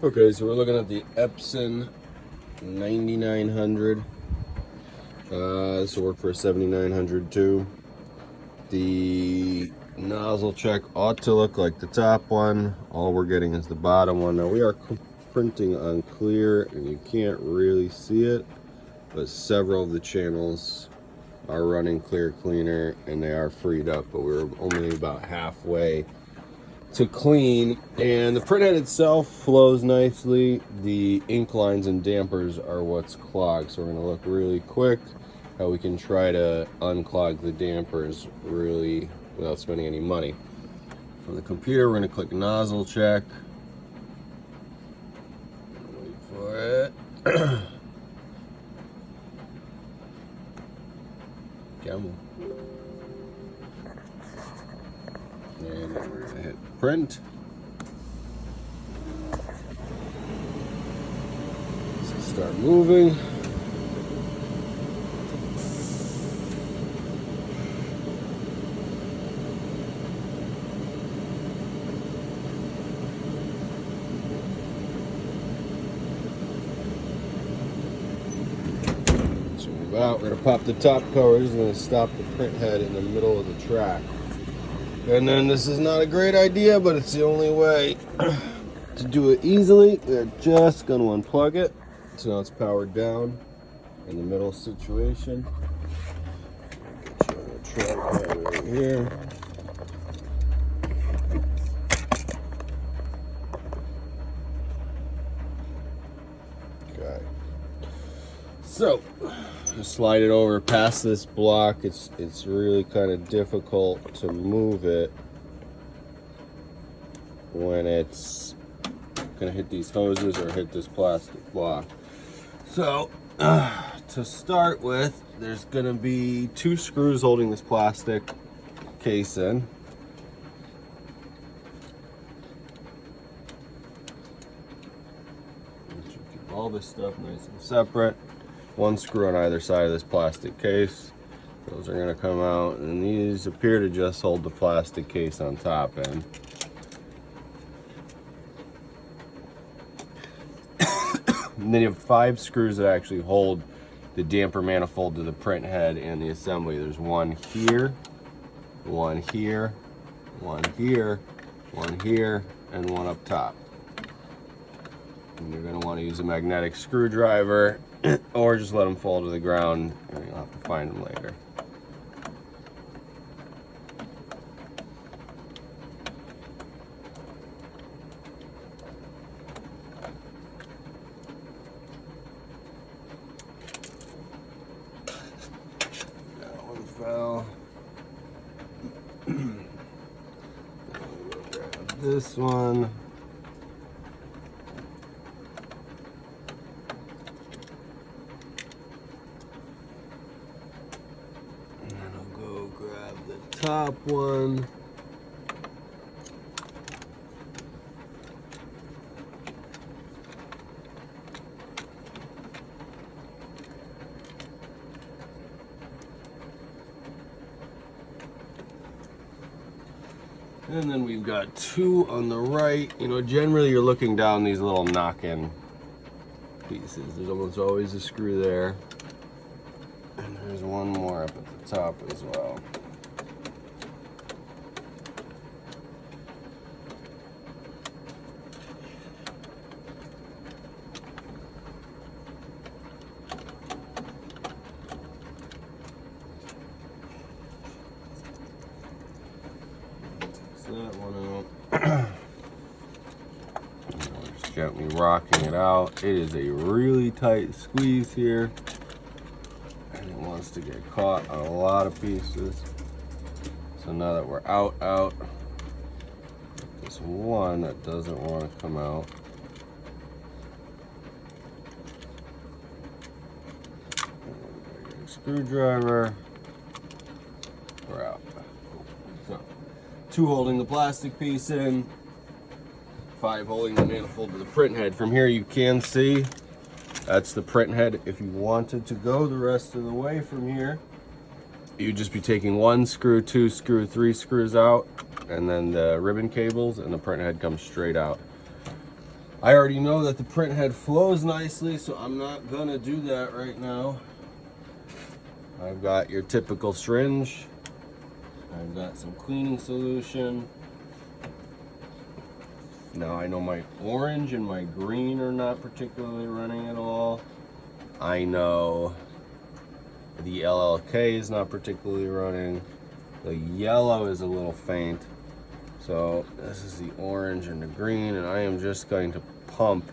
Okay, so we're looking at the Epson 9900. This will work for a 7900 too. The nozzle check ought to look like the top one. All we're getting is the bottom one. Now we are printing on clear and you can't really see it, but several of the channels are running clear cleaner and they are freed up, but we're only about halfway to clean. And the printhead itself flows nicely. The ink lines and dampers are what's clogged, so we're going to look really quick how we can try to unclog the dampers really without spending any money. From the computer, we're going to click nozzle check. Wait for it. Come on. And then we're gonna hit print. So start moving. So move out. We're gonna pop the top covers and then stop the print head in the middle of the track. And then this is not a great idea, but it's the only way to do it easily. We're just going to unplug it. So now it's powered down in the middle situation. Get you on the tripod right here. Okay. So, slide it over past this block. It's really kind of difficult to move it when it's gonna hit these hoses or hit this plastic block. So to start with, there's gonna be 2 screws holding this plastic case in. Keep all this stuff nice and separate. 1 screw on either side of this plastic case. Those are going to come out, and these appear to just hold the plastic case on top in. And then you have 5 screws that actually hold the damper manifold to the print head and the assembly. There's 1 here, 1 here, 1 here, 1 here, and 1 up top. And you're going to want to use a magnetic screwdriver or just let them fall to the ground and you'll have to find them later. That one fell. Grab this one. Grab the top one. And then we've got 2 on the right. You know, generally you're looking down these little knock-in pieces. There's almost always a screw there. And there's 1 more up at the top as well. Takes that one out. Just gently rocking it out. It is a really tight squeeze here. Wants to get caught on a lot of pieces. So now that we're out, this one that doesn't want to come out. Screwdriver. We're out. So 2 holding the plastic piece in, 5 holding the manifold to the print head. From here you can see that's the print head. If you wanted to go the rest of the way from here, you'd just be taking 1 screw, 2 screw, 3 screws out, and then the ribbon cables, and the print head comes straight out. I already know that the Printhead flows nicely, so I'm not gonna do that right now. I've got your typical syringe. I've got some cleaning solution. Now I know my orange and my green are not particularly running at all. I know the LLK is not particularly running. The yellow is a little faint. So this is the orange and the green, and I am just going to pump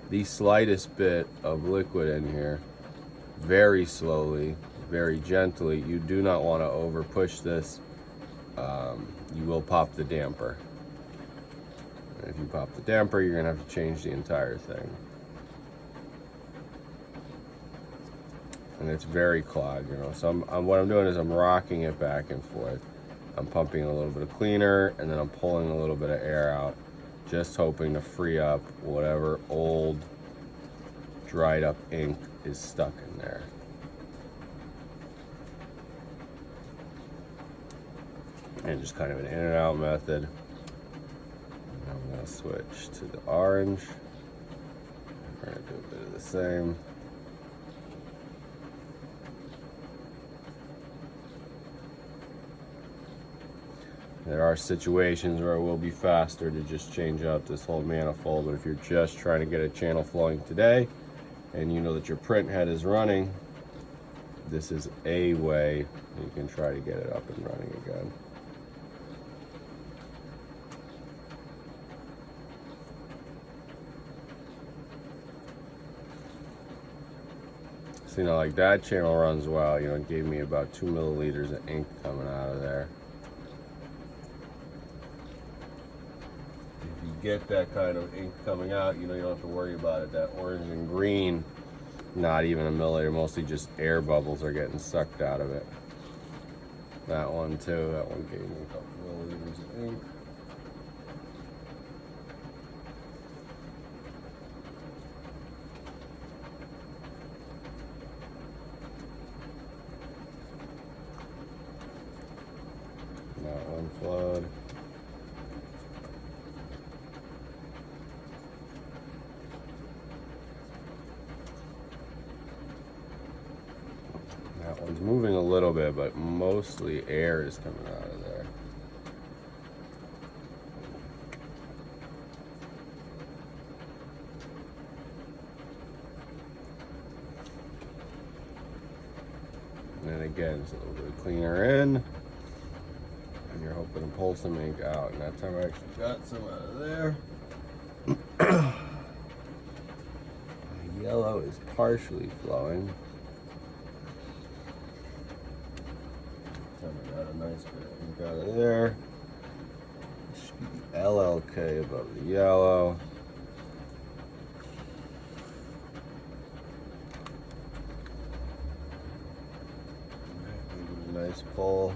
the slightest bit of liquid in here very slowly, very gently. You do not want to over push this. You will pop the damper. And if you pop the damper, you're gonna have to change the entire thing. And it's very clogged, you know. So what I'm doing is I'm rocking it back and forth. I'm pumping a little bit of cleaner, and then I'm pulling a little bit of air out, just hoping to free up whatever old, dried up ink is stuck in there. And just kind of an in and out method. And I'm gonna switch to the orange. We're gonna do a bit of the same. There are situations where it will be faster to just change out this whole manifold, but if you're just trying to get a channel flowing today and you know that your Printhead is running, this is a way you can try to get it up and running again. So, you know, like that channel runs well, you know, it gave me about 2 milliliters of ink coming out of there. If you get that kind of ink coming out, you know, you don't have to worry about it. That orange and green, not even a milliliter, mostly just air bubbles are getting sucked out of it. That one too, that one gave me a couple milliliters of ink. That one flowed. That one's moving a little bit, but mostly air is coming out of there. And then again, it's a little bit of cleaner in. And you're hoping to pull some ink out. And that time I actually got some out of there. The yellow is partially flowing. I got a nice bit of ink out of there. Should be the LLK above the yellow. Nice pull.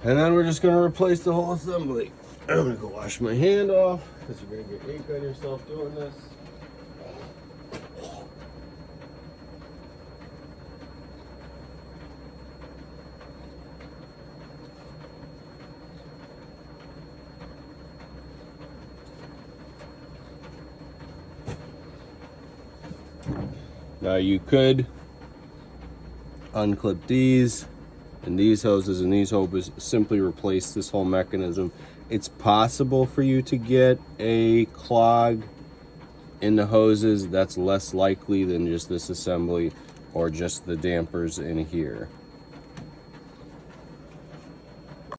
And then we're just going to replace the whole assembly. I'm going to go wash my hand off because you're going to get ink on yourself doing this. Now you could unclip these and these hoses and these hoses, simply replace this whole mechanism. It's possible for you to get a clog in the hoses. That's less likely than just this assembly or just the dampers in here.